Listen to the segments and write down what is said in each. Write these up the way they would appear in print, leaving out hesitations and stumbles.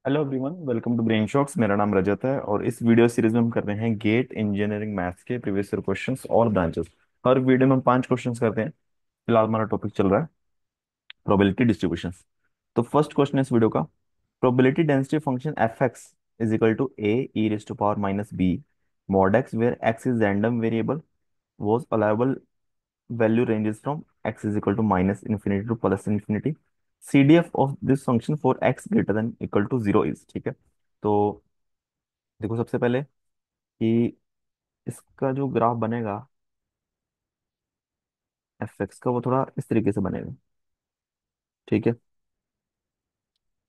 Hello everyone, welcome to brain shocks. मेरा नाम रजत है और इस वीडियो सीरीज में हम कर रहे हैं गेट इंजीनियरिंग मैथ्स के प्रीवियस ईयर क्वेश्चंस और ब्रांचेस। हर वीडियो में हम 5 क्वेश्चंस करते हैं। फिलहाल हमारा टॉपिक चल रहा है प्रोबेबिलिटी डिस्ट्रीब्यूशन। तो फर्स्ट क्वेश्चन है इस वीडियो का, probability density function F X is equal to A E raise to power minus B mod X where X is random variable was allowable value ranges from x is equal to minus infinity to plus infinity. CDF of this function for x greater than equal to 0 is, ठीक है। तो देखो सबसे पहले कि इसका जो graph बनेगा एफ एक्स का, वो थोड़ा इस तरीके से बनेगा। ठीक है,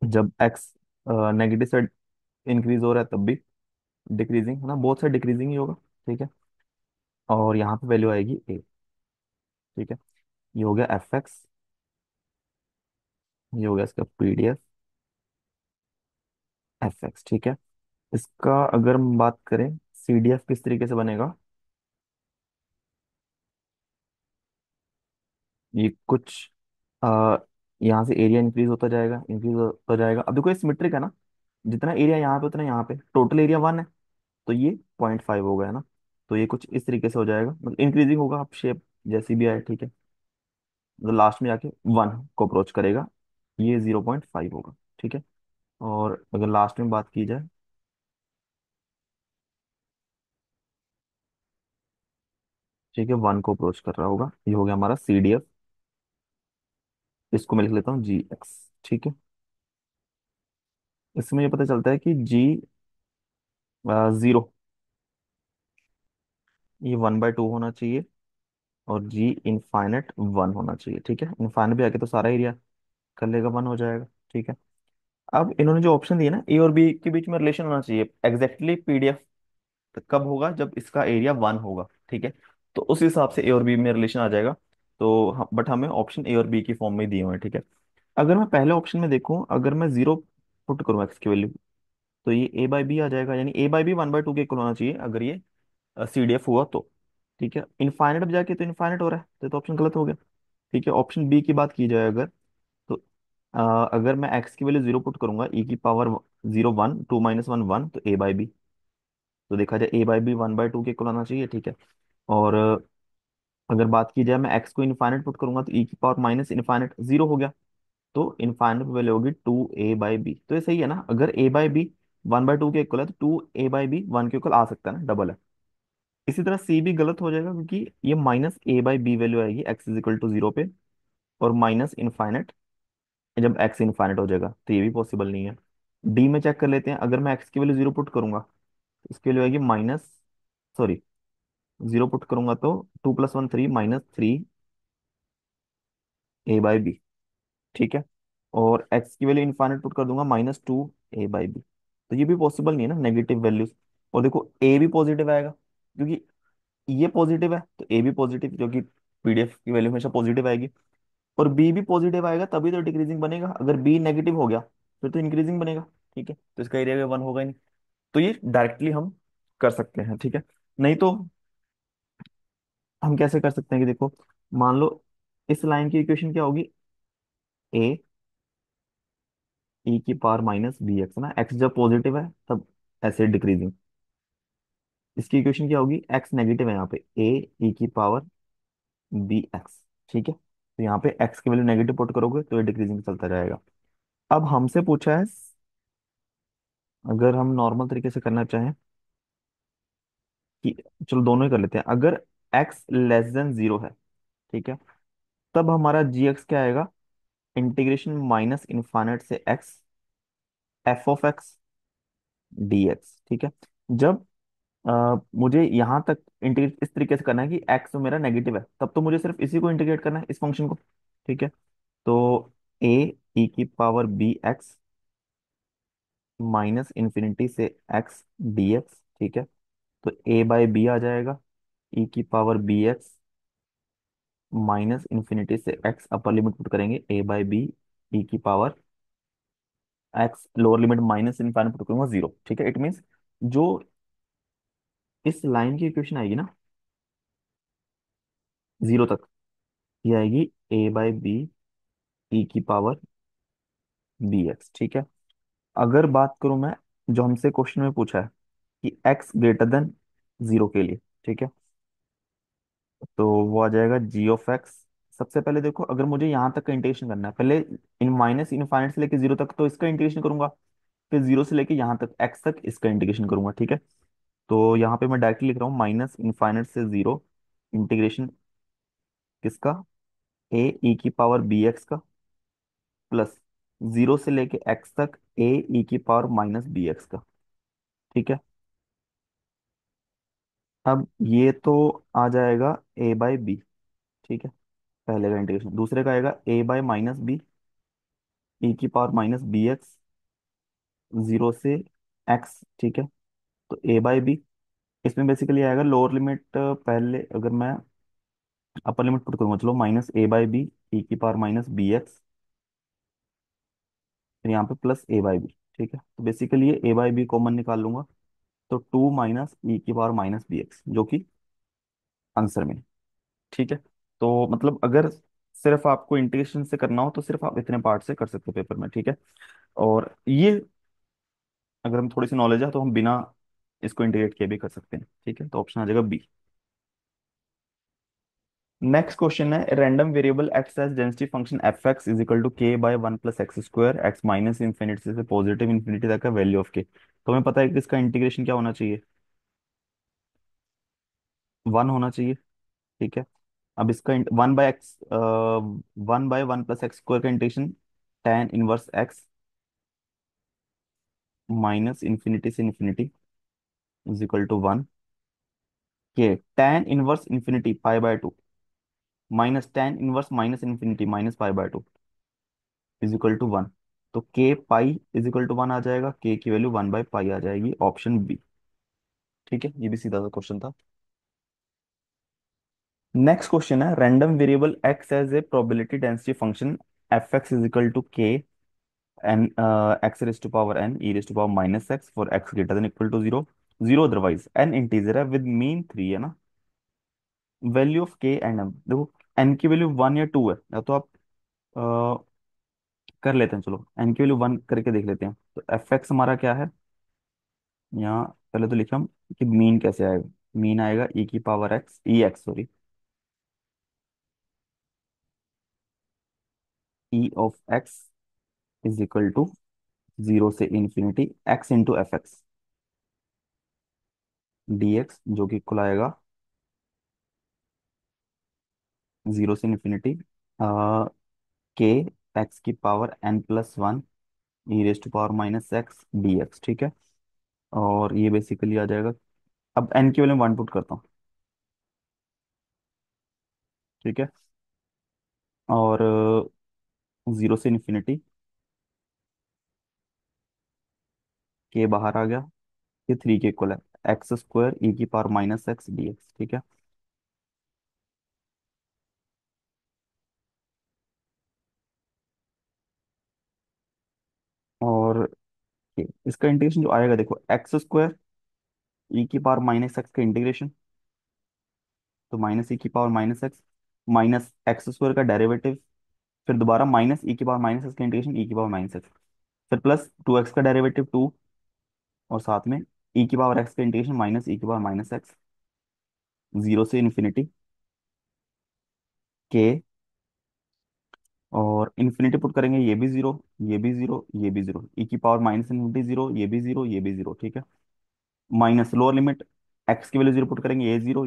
जब एक्स नेगेटिव साइड इंक्रीज हो रहा है तब भी डिक्रीजिंग है ना, बोथ साइड डिक्रीजिंग ही होगा। ठीक है, और यहाँ पे वैल्यू आएगी ए। ठीक है, ये हो गया एफ एक्स, ये हो गया इसका पीडीएफ एफ एक्स। ठीक है, इसका अगर हम बात करें सीडीएफ किस तरीके से बनेगा, ये कुछ आ, यहाँ से एरिया इंक्रीज होता जाएगा, इंक्रीज होता जाएगा। अब देखो ये सिमेट्रिक है ना, जितना एरिया यहाँ पे उतना यहाँ पे, टोटल एरिया 1 है, तो ये 0.5 हो गया ना। तो ये कुछ इस तरीके से हो जाएगा, मतलब इंक्रीजिंग होगा, आप शेप जैसी भी आए। ठीक है, मतलब लास्ट में जाके 1 को अप्रोच करेगा, ये 0.5 होगा। ठीक है, और अगर लास्ट में बात की जाए, ठीक है, 1 को अप्रोच कर रहा होगा, ये हो गया हमारा CDF। इसको मैं लिख लेता हूँ GX। ठीक है, इसमें ये पता चलता है कि G 0, ये 1/2 होना चाहिए, और जी इनफाइनेट 1 होना चाहिए। ठीक है, इनफाइनेट भी आके तो सारा एरिया कर लेगा, 1 हो जाएगा। ठीक है, अब इन्होंने जो ऑप्शन दिए ना, ए और बी के बीच में रिलेशन होना चाहिए एग्जैक्टली पीडीएफ। कब होगा, जब इसका एरिया 1 होगा। ठीक है, तो उस हिसाब से ए और बी में रिलेशन आ जाएगा। तो बट हमें ऑप्शन ए और बी की फॉर्म में दिए हुए हैं। ठीक है, अगर मैं पहले ऑप्शन में देखूं, अगर मैं 0 पुट करूं एक्स की वैल्यू, तो ये ए बाई बी आ जाएगा, यानी ए बाई बी 1/2 के इक्वल होना चाहिए अगर ये CDF हुआ तो। ठीक है, इनफाइनेट अब जाके तो इनफाइनेट हो रहा है, तो ऑप्शन गलत हो गया। ठीक है, ऑप्शन बी की बात की जाए अगर, तो अगर मैं एक्स की वैल्यू 0 पुट करूंगा, ई की पावर 0 1 2 माइनस 1 1, तो ए बाई बी, तो देखा जाए ए बाई बी 1/2 के इक्वल आना चाहिए। ठीक है, और अगर बात की जाए मैं एक्स को इनफाइनेट पुट करूंगा, तो ई की पावर माइनस इनफाइनेट 0 हो गया, तो इनफाइनेट वैल्यू होगी 2a/b। तो ये सही है ना, अगर a/b 1/2 के इक्वल है तो 2a/b 1 के इक्वल आ सकता है ना, डबल है। इसी तरह सी भी गलत हो जाएगा, क्योंकि ये -a/b वैल्यू आएगी एक्स इज इक्वल टू 0 पे, और माइनस इनफाइनेट जब एक्स इनफाइनेट हो जाएगा, तो ये भी पॉसिबल नहीं है। डी में चेक कर लेते हैं, अगर मैं एक्स की वैल्यू 0 पुट करूंगा, तो इसकी वैल्यू आएगी माइनस, सॉरी, 0 पुट करूंगा तो 2 + 1 3 -3 a/b। ठीक है, और एक्स की वैल्यू इनफाइनेट पुट कर दूंगा -2 a/b। तो ये भी पॉसिबल नहीं है ना, नेगेटिव वैल्यूज। और देखो ए भी पॉजिटिव आएगा, क्योंकि ये पॉजिटिव है तो ए भी पॉजिटिव, जो कि पीडीएफ की वैल्यू हमेशा पॉजिटिव आएगी। और बी भी पॉजिटिव आएगा तभी तो डिक्रीजिंग बनेगा, अगर बी नेगेटिव हो गया फिर तो इंक्रीजिंग बनेगा। ठीक है, तो इसका एरिया 1 होगा ही नहीं। तो ये डायरेक्टली हम कर सकते हैं। ठीक है, नहीं तो हम कैसे कर सकते हैं कि देखो, मान लो इस लाइन की इक्वेशन क्या होगी, ए ई की पावर माइनस बी एक्स ना, एक्स जब पॉजिटिव है तब ऐसे डिक्रीजिंग। इसकी इक्वेशन क्या होगी, एक्स नेगेटिव है यहाँ पे, ए ई की पावर बी एक्स। ठीक है, तो यहाँ पे एक्स की वैल्यू नेगेटिव पुट करोगे तो ये डिक्रीजिंग चलता रहेगा। अब हमसे पूछा है, अगर हम नॉर्मल तरीके से करना चाहें कि, चलो दोनों ही कर लेते हैं, अगर एक्स लेस देन 0 है, ठीक है, तब हमारा जी एक्स क्या आएगा, इंटीग्रेशन माइनस इनफाइनाइट से x F of x D X. ठीक है, जब मुझे यहाँ तक इंटीग्रेट इस तरीके से करना है कि एक्स मेरा नेगेटिव है, तब तो मुझे सिर्फ इसी को इंटीग्रेट करना है, इस फंक्शन को। ठीक है, तो ए ई की power B X minus infinity से एक्स डी एक्स। ठीक है, तो ए बाई बी आ जाएगा, ई की power B X minus infinity से एक्स, अपर लिमिट पुट करेंगे ए बाई बी ई की power X, lower limit minus infinite put करूंगा 0। ठीक है, इट मीन्स जो इस लाइन की इक्वेशन आएगी ना 0 तक, ये आएगी ए बाई बी ई की पावर बी एक्स। ठीक है, अगर बात करूं मैं, जो हमसे क्वेश्चन में पूछा है कि एक्स ग्रेटर देन जीरो के लिए, ठीक है, तो वो आ जाएगा जी ऑफ एक्स। सबसे पहले देखो, अगर मुझे यहाँ तक का इंटीग्रेशन करना है, पहले इन माइनस इनफाइनाइट से लेके जीरो तक तो इसका इंटीग्रेशन करूंगा, फिर जीरो से लेके यहाँ तक एक्स तक इसका इंटीग्रेशन करूंगा, ठीक है। तो यहाँ पे मैं डायरेक्टली लिख रहा हूँ माइनस इनफाइनाइट से जीरो इंटीग्रेशन किसका, ए ई की पावर बी एक्स का, प्लस जीरो से लेके एक्स तक ए ई की पावर माइनस बी एक्स का, ठीक है। अब ये तो आ जाएगा ए बाई बी, ठीक है, पहले का इंटीग्रेशन। दूसरे का आएगा A by minus B E की power minus B X, zero से एक्स, ठीक है। तो ए बाय बी, इसमें बेसिकली आएगा लोअर लिमिट, पहले अगर मैं अपर लिमिट पुट करूंगा, चलो minus A by B E की पावर माइनस बी एक्स, फिर यहाँ पे प्लस ए बाय बी, ठीक है। तो बेसिकली ये ए बाय बी कॉमन निकाल लूंगा, तो टू माइनस ई की पावर माइनस बी एक्स, जो कि आंसर में है, ठीक है। तो मतलब अगर सिर्फ आपको इंटीग्रेशन से करना हो तो सिर्फ आप इतने पार्ट से कर सकते हो पेपर में, ठीक है। और ये अगर हम थोड़ी सी नॉलेज है तो हम बिना इसको इंटीग्रेट किए भी कर सकते हैं, ठीक है। तो ऑप्शन आ जाएगा बी। नेक्स्ट क्वेश्चन है, random variable X has density function F X is equal to K by one plus X square X minus infinity से पॉजिटिव इन्फिनिटी तक का वैल्यू ऑफ के। तो हमें पता है कि इसका इंटीग्रेशन क्या होना चाहिए, वन होना चाहिए, ठीक है। अब इसका one by X, one by one plus X square का integration tan inverse X minus infinity से infinity is equal to one K tan inverse infinity pi by two minus tan inverse minus infinity minus pi by two is equal to one. तो K pi is equal to one आ जाएगा, K की value one by pi आ जाएगी, option B, ठीक है। ये भी सीधा सा क्वेश्चन था। नेक्स्ट क्वेश्चन है, random variable X has a probability density function F X is equal to K N X raise to power N E raise to power minus X for X greater than equal to zero, zero otherwise N integer है with mean three, है ना। Value of K and M, देखो N की value one या two है, या तो आप कर लेते हैं, चलो एन की वैल्यू वन करके देख लेते हैं। तो एफ एक्स हमारा क्या है, यहाँ पहले तो लिखे हम कि मीन कैसे आएगा। मीन आएगा ई की power X, E X sorry, E of X is equal to zero से infinity X into F X D X, जो कि इक्वल आएगा जीरो से इंफिनिटी के एक्स की power N plus one E raise to power minus X D X, ठीक है। और ये बेसिकली आ जाएगा, अब एन की वैल्यू वन पुट करता हूँ, ठीक है। और जीरो से इंफिनिटी के बाहर आ गया, ये थ्री के इक्वल है, एक्स स्क्वायर ई की power minus X D X, ठीक है। और इसका इंटीग्रेशन जो आएगा, देखो एक्स स्क्वायर ई की पावर माइनस एक्स का इंटीग्रेशन, तो माइनस ई की power minus x minus x square का डेरिवेटिव, फिर दोबारा माइनस ई की पावर माइनस एक्स का इंटीग्रेशन ई की पावर माइनस एक्स, फिर प्लस टू एक्स का डेरिवेटिव टू, और साथ में ई की पावर एक्स का इंटीग्रेशन माइनस ई की पावर माइनस एक्स, जीरो से इन्फिनिटी के, और इन्फिनिटी पुट करेंगे, ये भी जीरो, ये भी जीरो, ये भी जीरो, ई की पावर माइनस इन्फिनिटी जीरो, ये भी जीरो, ये भी जीरो, ठीक है। माइनस लोअर लिमिट एक्स की वैल्यू जीरो पुट करेंगे, ये जीरो,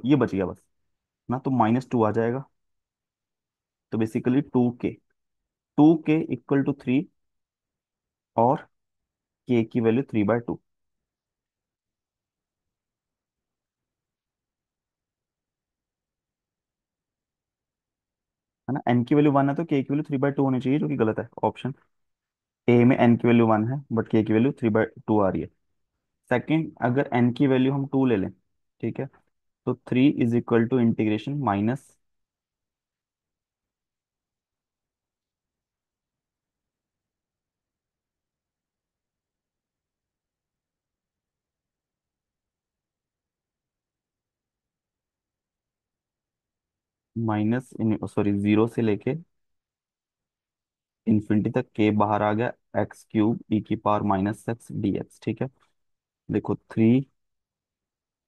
ये बच गया बस ना, तो माइनस टू आ जाएगा। तो बेसिकली टू के इक्वल टू थ्री, और के की वैल्यू थ्री बाय टू, है ना। एन की वैल्यू वन है तो के की वैल्यू थ्री बाय टू होनी चाहिए, जो कि गलत है। ऑप्शन ए में एन की वैल्यू वन है बट के की वैल्यू थ्री बाय टू आ रही है। सेकंड, अगर एन की वैल्यू हम टू ले लें, ठीक है, तो three is equal to integration minus minus sorry zero से लेके इन्फिनिटी तक के बाहर आ गया, एक्स क्यूब ई की power minus X D X, ठीक है। देखो 3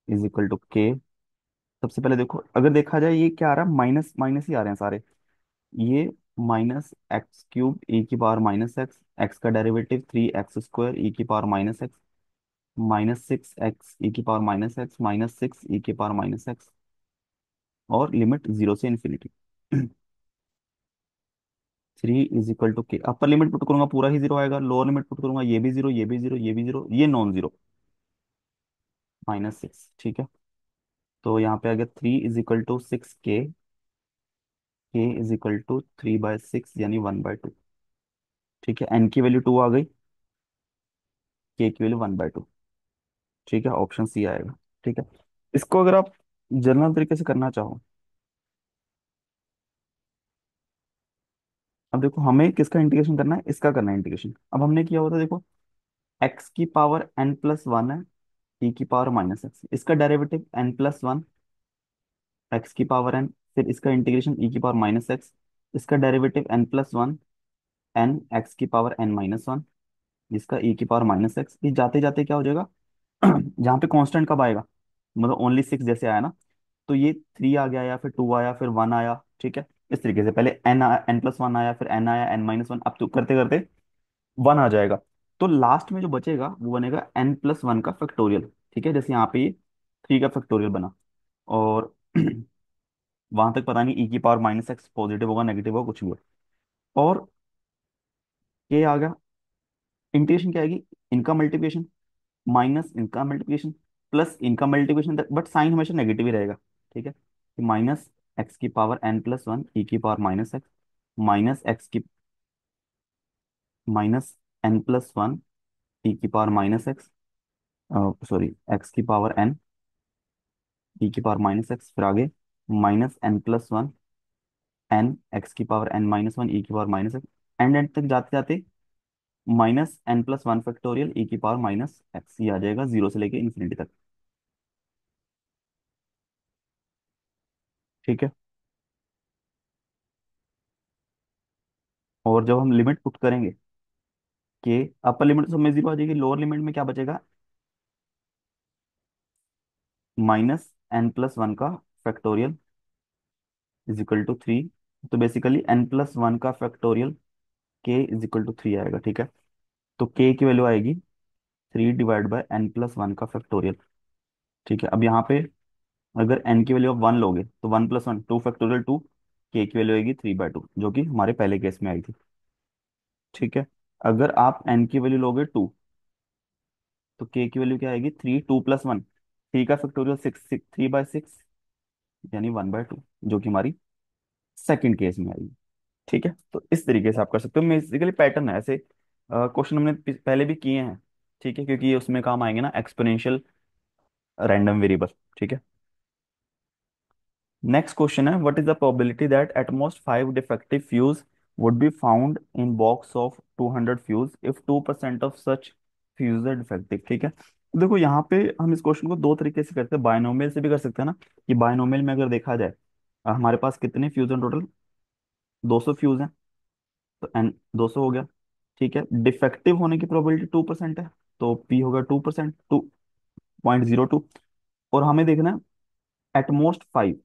इज इक्वल टू के। सबसे पहले देखो, अगर देखा जाए ये क्या आ रहा है, माइनस माइनस ही आ रहे हैं सारे। ये माइनस एक्स क्यूब ई की पावर माइनस एक्स, एक्स का डेरिवेटिव 3x² ई की power minus x, minus 6x ई की पावर माइनस एक्स, माइनस 6 ई की पावर माइनस एक्स, और लिमिट जीरो से इन्फिनिटी। 3 इज इक्वल टू के, अपर लिमिट पुट करूंगा पूरा ही जीरो आएगा, लोअर लिमिट पुट करूंगा ये भी जीरो, ये भी जीरो, ये भी जीरो, ये नॉन जीरो, -6, ठीक है। तो यहाँ पे आ गया 3 इज इक्वल टू 6 के, के इज इक्वल टू 3/6 यानी 1/2, ठीक है। एन की वैल्यू 2 आ गई, के की वैल्यू 1/2, ठीक है। ऑप्शन सी आएगा, ठीक है। इसको अगर आप जनरल तरीके से करना चाहो, अब देखो हमें किसका इंटीग्रेशन करना है, इसका करना है इंटीग्रेशन। अब हमने किया होता, देखो एक्स की पावर n+1 है, ई की पावर माइनस एक्स, इसका डेरिवेटिव n+1 एक्स की पावर n, फिर इसका इंटीग्रेशन ई की पावर माइनस एक्स, इसका डेरिवेटिव n+1 n एक्स की पावर n-1, जिसका ई की पावर माइनस एक्स। ये जाते जाते क्या हो जाएगा, जहाँ पे कांस्टेंट कब आएगा, मतलब ओनली 6 जैसे आया ना, तो ये 3 आ गया, या फिर 2 आया, फिर 1 आया, ठीक है। इस तरीके से पहले n आया, n+1 आया, फिर n आया, n-1, अब तो करते करते 1 आ जाएगा। तो लास्ट में जो बचेगा वो बनेगा n+1 का फैक्टोरियल, ठीक है। जैसे यहाँ पे ये 3 का फैक्टोरियल बना, और वहां तक पता नहीं ई की पावर माइनस एक्स पॉजिटिव होगा नेगेटिव होगा कुछ भी हो। और ये आ गया, इंटीग्रेशन क्या आएगी, इनका मल्टीप्लिकेशन माइनस इनका मल्टीप्लिकेशन प्लस इनका मल्टीप्लिकेशन, बट साइन हमेशा नेगेटिव ही रहेगा, ठीक है। माइनस एक्स की पावर n+1 ई की power minus x, minus x की माइनस n+1 ई की power minus x, sorry x की पावर n ई की पावर माइनस एक्स, फिर आगे -n+1 n एक्स की पावर n-1 ई की power minus x, and and तक जाते जाते -n+1 फैक्टोरियल ई की पावर माइनस एक्स, ये आ जाएगा जीरो से लेके इन्फिनिटी तक, ठीक है। और जब हम लिमिट पुट करेंगे कि अपर लिमिट तो सब में जीरो आ जाएगी, लोअर लिमिट में क्या बचेगा, -n+1 का फैक्टोरियल इज इक्वल टू 3। तो बेसिकली n+1 का factorial k is equal to 3 आएगा, ठीक है। तो k की वैल्यू आएगी 3/n+1 का फैक्टोरियल, ठीक है। अब यहाँ पे अगर n की वैल्यू आप 1 लोगे तो 1+1 2 फैक्टोरियल 2, k की वैल्यू आएगी 3/2, जो कि हमारे पहले केस में आई थी, ठीक है। अगर आप n की वैल्यू लोगे 2, तो k की वैल्यू क्या आएगी, 3 2 + 1, 3 का फैक्टोरियल 6, 3/6 यानी 1/2, जो कि हमारी सेकंड केस में आएगी, ठीक है। तो इस तरीके से आप कर सकते हो, बेसिकली पैटर्न है ऐसे। क्वेश्चन हमने पहले भी किए हैं, ठीक है, क्योंकि ये उसमें काम आएंगे ना, एक्सपोनेंशियल रैंडम वेरिएबल, ठीक है। नेक्स्ट क्वेश्चन है, what is the probability that at most 5 defective fuse would be found in box of 200 fuse if 2% of such fuse are defective, ठीक है। देखो यहाँ पे हम इस क्वेश्चन को दो तरीके से करते हैं, बायनोमियल से भी कर सकते हैं ना, कि बायनोमियल में अगर देखा जाए, हमारे पास कितने फ्यूज हैं टोटल, 200 फ्यूज हैं, तो एन 200 हो गया, ठीक है। डिफेक्टिव होने की प्रोबेबिलिटी 2% है, तो पी होगा 2%, 2.02। और हमें देखना है एटमोस्ट 5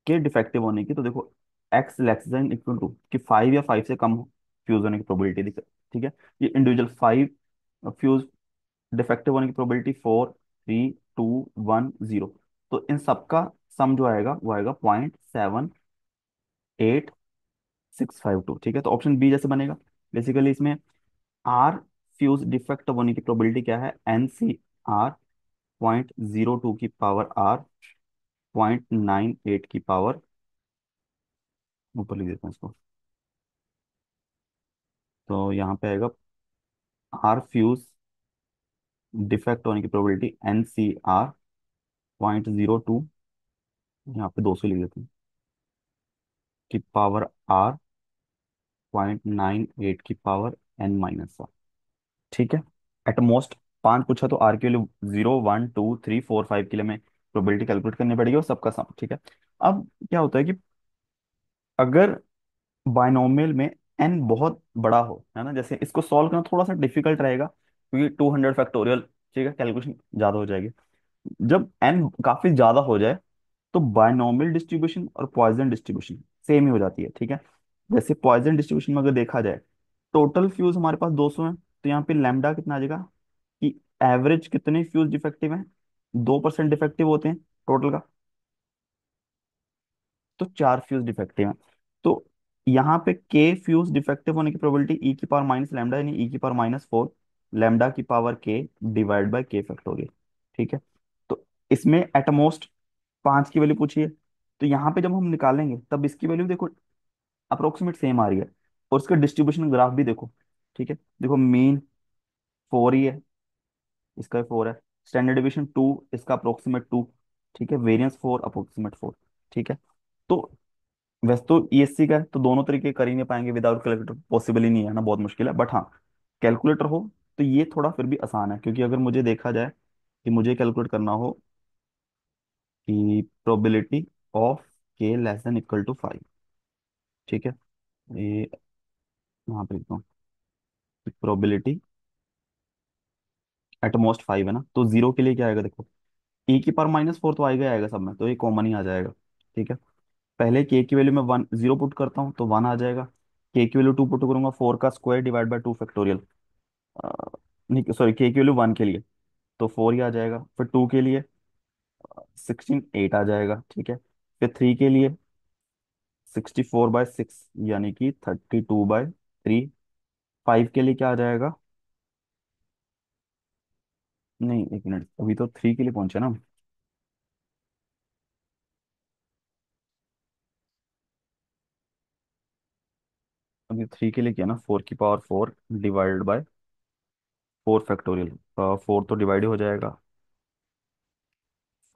के डिफेक्टिव होने की, तो देखो X less than equal to कि 5 या 5 से कम फ्यूज होने की प्रोबेबिलिटी दिख, ठीक है। ये इंडिविजुअल 5 फ्यूज डिफेक्टिव होने की प्रोबेबिलिटी 4 3 2 1 0, तो इन सबका सम जो आएगा वो आएगा 0.78652, ठीक है। तो ऑप्शन बी जैसे बनेगा, बेसिकली इसमें आर फ्यूज डिफेक्ट होने की प्रोबेबिलिटी क्या है, NCR 0.02 की पावर R 0.98 की पावर, ऊपर लिख देते हैं इसको, तो यहाँ पे आएगा आर फ्यूज डिफेक्ट होने की प्रोबेबिलिटी NCR 0.02, यहाँ पे 200 लिख देते हैं, की पावर R 0.98 की पावर n-1, ठीक है। एट मोस्ट 5 पूछा तो आर के लिए 0 1 2 3 4 5 के लिए हमें प्रोबेबिलिटी कैलकुलेट करनी पड़ेगी, और सबका सम, ठीक है। अब क्या होता है कि अगर बायनोमियल में एन बहुत बड़ा हो, है ना, जैसे इसको सॉल्व करना थोड़ा सा डिफिकल्ट रहेगा क्योंकि 200 फैक्टोरियल चाहिए, कैलकुलेशन ज़्यादा हो जाएगी। जब एन काफ़ी ज़्यादा हो जाए तो बायनॉमियल डिस्ट्रीब्यूशन और पॉइजन डिस्ट्रीब्यूशन सेम ही हो जाती है, ठीक है। जैसे पॉइजन डिस्ट्रीब्यूशन में अगर देखा जाए, टोटल फ्यूज हमारे पास 200 है, तो यहाँ पे लैम्डा कितना आ जाएगा कि एवरेज कितने फ्यूज डिफेक्टिव हैं, 2% डिफेक्टिव होते हैं टोटल का, तो 4 फ्यूज डिफेक्टिव हैं। तो यहाँ पे के फ्यूज डिफेक्टिव होने की प्रोबेबिलिटी ई की पावर माइनस लैम्डा यानी ई की पावर -4 लैम्डा की पावर के डिवाइड बाय के फैक्टोरियल, ठीक है। तो इसमें एटमोस्ट 5 की वैल्यू पूछिए, तो यहाँ पे जब हम निकालेंगे तब इसकी वैल्यू देखो अप्रोक्सीमेट सेम आ रही है, और उसका डिस्ट्रीब्यूशन ग्राफ भी देखो, ठीक है। देखो मीन 4 ही है, इसका 4 है, स्टैंडर्ड डिविएशन 2, इसका अप्रोक्सीमेट 2, ठीक है, वेरिएंस 4 अप्रोक्सीमेट 4, ठीक है। तो वैसे तो ईएससी का है तो दोनों तरीके कर ही नहीं पाएंगे, विदाउट कैलकुलेटर पॉसिबल ही नहीं है ना, बहुत मुश्किल है, बट हाँ कैलकुलेटर हो तो ये थोड़ा फिर भी आसान है, क्योंकि अगर मुझे देखा जाए कि मुझे कैलकुलेट करना हो कि प्रोबेबिलिटी ऑफ के लेस देन इक्वल टू 5, ठीक है, ये यहाँ पे लिखता हूँ, प्रोबेबिलिटी एट मोस्ट 5 है ना, तो जीरो के लिए क्या आएगा देखो, ई की पावर -4 तो आएगा ही आएगा सब में, तो ये कॉमन ही आ जाएगा, ठीक है। पहले के की वैल्यू में 1 0 पुट करता हूँ तो 1 आ जाएगा, के की वैल्यू 2 पुट करूंगा 4 का स्क्वायर डिवाइड बाय 2 फैक्टोरियल, नहीं सॉरी के की वैल्यू 1 के लिए तो 4 ही आ जाएगा, फिर 2 के लिए 16 8 आ जाएगा, ठीक है। फिर 3 के लिए 64/6 यानी कि 32/3, 5 के लिए क्या आ जाएगा, नहीं एक मिनट अभी तो 3 के लिए पहुंचे ना, अभी 3 के लिए किया ना, 4 की पावर 4 डिवाइडेड बाय 4 फैक्टोरियल, 4 तो डिवाइड हो जाएगा,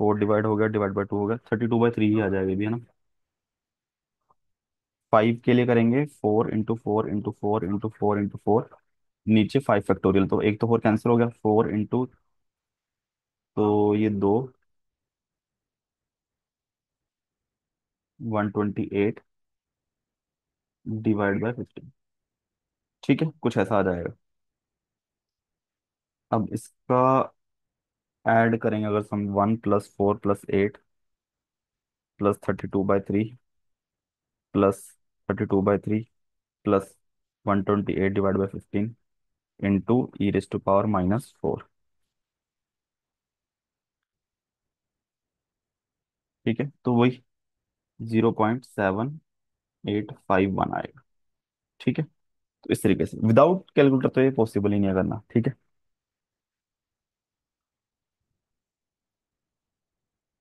4 डिवाइड हो गया, डिवाइड बाय 2 हो गया, 32/3 ही आ जाएगा भी, है ना। 5 के लिए करेंगे 4 इंटू 4 इंटू 4 इंटू 4 नीचे 5 फैक्टोरियल, तो एक तो 4 कैंसिल हो गया, 4 इंटू, तो ये 2 128 डिवाइड बाय 15, ठीक है, कुछ ऐसा आ जाएगा। अब इसका ऐड करेंगे अगर हम 1 + 4 + 8 +32/3 +32/3 +128 डिवाइड बाय 15 इंटू e⁻⁻4, ठीक है, तो वही 0.7851 आएगा, ठीक है। तो इस तरीके से विदाउट कैलकुलेटर तो ये पॉसिबल ही नहीं है करना, ठीक है।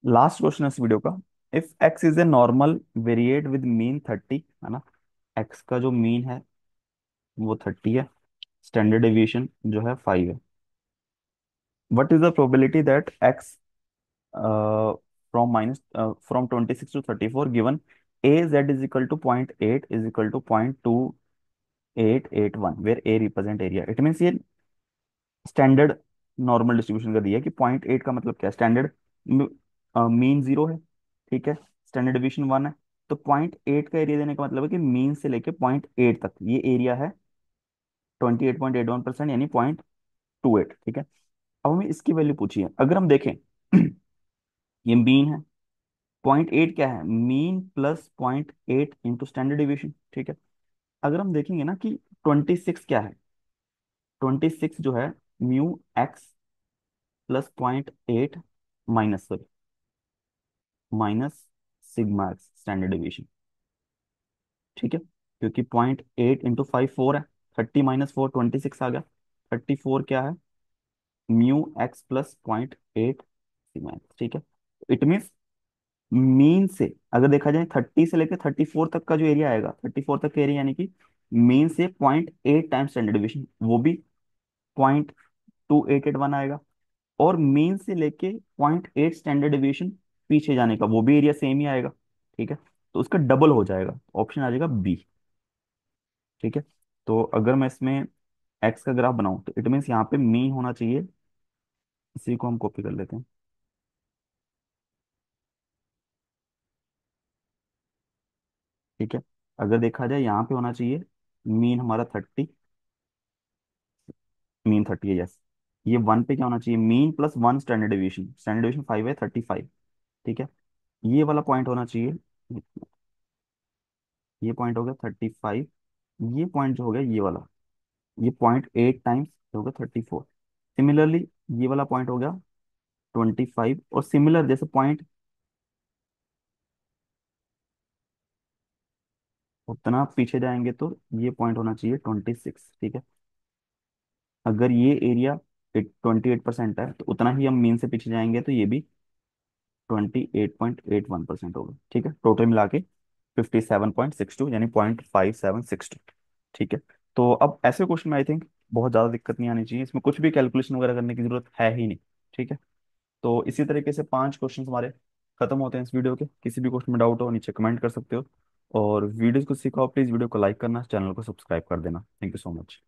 लास्ट क्वेश्चन है इस वीडियो का, if x is a normal variate with mean 30, है ना, एक्स का जो मीन है वो 30 है, स्टैंडर्ड डेविएशन जो है 5 है, what is the probability that X from 26 to 34 given A Z is equal to 0.8 is equal to 0.2881 where A represent area, it means ये स्टैंडर्ड नॉर्मल डिस्ट्रीब्यूशन का दिया है कि 0.8 का मतलब क्या है, स्टैंडर्ड मीन 0 है, ठीक है, स्टैंडर्ड डिवीजन 1 है, तो 0.8 का एरिया देने का मतलब है कि मीन से लेके 0.8 तक ये एरिया है 28.81% यानी 0.28, ठीक है। अब हमें इसकी वैल्यू पूछी है, अगर हम देखें ये मीन है, 0.8 क्या है, mean plus 0.8 into standard division, ठीक है। अगर हम देखेंगे ना कि 26 क्या है, 26 जो है mu x plus 0.8 minus minus sigma x standard division, ठीक है, क्योंकि 0.8 इंटू 5 4 है, 30 - 4 26 आ गया, 34 क्या है, mu x plus 0.8 sigma x, ठीक है। इट मीन्स मीन से अगर देखा जाए 30 से लेकर 34 तक का जो एरिया आएगा, 34 तक का एरिया यानी कि मीन से 0.8 टाइम्स स्टैंडर्ड डिवीजन, वो भी 0.2881 आएगा, और मीन से लेके 0.8 स्टैंडर्ड डिवीएशन पीछे जाने का वो भी एरिया सेम ही आएगा, ठीक है। तो उसका डबल हो जाएगा, ऑप्शन आ जाएगा बी, ठीक है। तो अगर मैं इसमें एक्स का ग्राफ बनाऊं तो इट मीन्स यहाँ पे मीन होना चाहिए, इसी को हम कॉपी कर लेते हैं, ठीक है। अगर देखा जाए यहाँ पे होना चाहिए मीन हमारा 30, मीन 30 है, यस। ये वन पे क्या होना चाहिए, mean plus one standard division, standard division 5 है, 35। ठीक है, ये वाला पॉइंट होना चाहिए, ये पॉइंट हो गया 35, ये पॉइंट जो हो गया ये वाला, ये पॉइंट 8 टाइम्स हो गया 34। सिमिलरली ये वाला पॉइंट हो गया 25, और सिमिलर जैसे पॉइंट उतना आप पीछे जाएंगे तो ये पॉइंट होना चाहिए 26। ठीक है, अगर ये एरिया 28% है तो उतना ही हम मीन से पीछे जाएंगे तो ये भी 28.81% होगा। ठीक है, टोटल मिला के 57.62, यानी 0.5762। ठीक है, तो अब ऐसे क्वेश्चन में आई थिंक बहुत ज़्यादा दिक्कत नहीं आनी चाहिए, इसमें कुछ भी कैलकुलेशन वगैरह करने की जरूरत है ही नहीं। ठीक है, तो इसी तरीके से 5 क्वेश्चन हमारे खत्म होते हैं इस वीडियो के। किसी भी क्वेश्चन में डाउट हो नीचे कमेंट कर सकते हो, और वीडियोस को सीखो, प्लीज़ वीडियो को लाइक करना, चैनल को सब्सक्राइब कर देना। Thank you so much.